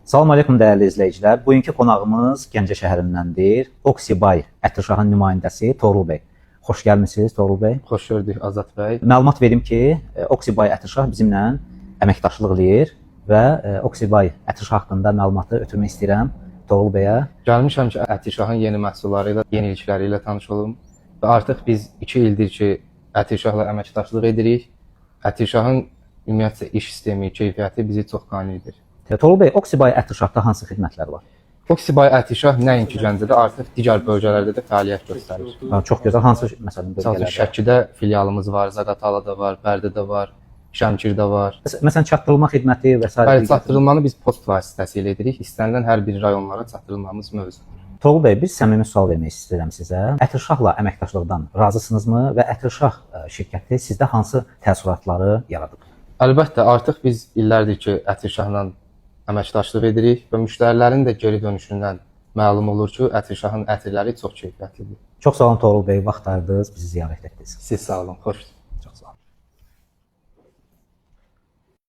Salam aleykum dəyərli izləyicilər. Bugünkü qonağımız Gəncə şəhərindəndir. Oksibay Ətirşahın nümayəndəsi Toğrul bəy. Xoş gəlmisiniz Toğrul bəy. Xoş gördük Azad bəy. Məlumat verim ki, Oksibay Ətirşah bizimlə əməkdaşlıq eləyir və Oksibay Ətirşah haqqında məlumatı ötürmək istəyirəm Toğrul bəyə. Gəlmişəm ki, Ətirşahın yeni məhsulları ilə, yenilikləri ilə tanış olum və artıq biz 2 ildir ki, Ətirşahla əməkdaşlıq edirik. Ətirşahın ümumiyyətlə iş sistemi, keyfiyyəti bizi çox qane edir. Toğrul bəy, Oksibay Ətirşahda hansı xidmətlər var? Oksibay Ətirşah nəinki Gəncədə, artıq digər bölgələrdə də fəaliyyət göstərir. Çox gözəl. Hansı məsələn Məsələn, bölgələrdə? Şəkidə filialımız var, Zaqatalada var, Bərdədə var, Şəmkirdə var. Məsələn, çatdırılma xidməti və s. Bəli, çatdırılmanı biz post vasitəsilə edirik. İstənilən hər bir rayonlara çatdırılmamız mövcuddur. Toğrul bəy, biz səmimi sual vermək istəyirəm sizə. Ətirşahla əməkdaşlıqdan razısınızmı və Ətirşah şirkəti sizdə hansı təəssüratları yaradıb? Əlbəttə, artıq biz illərdir ki, Ətirşahla əməkdaşlıq edirik və müştərilərin də geri dönüşündən məlum olur ki, Ətirşahın ətirləri çox keyfiyyətlidir. Çox sağ olun Toğrul bəy, vaxt ayırdınız, bizi ziyarət etdiniz. Siz sağ olun, xoş.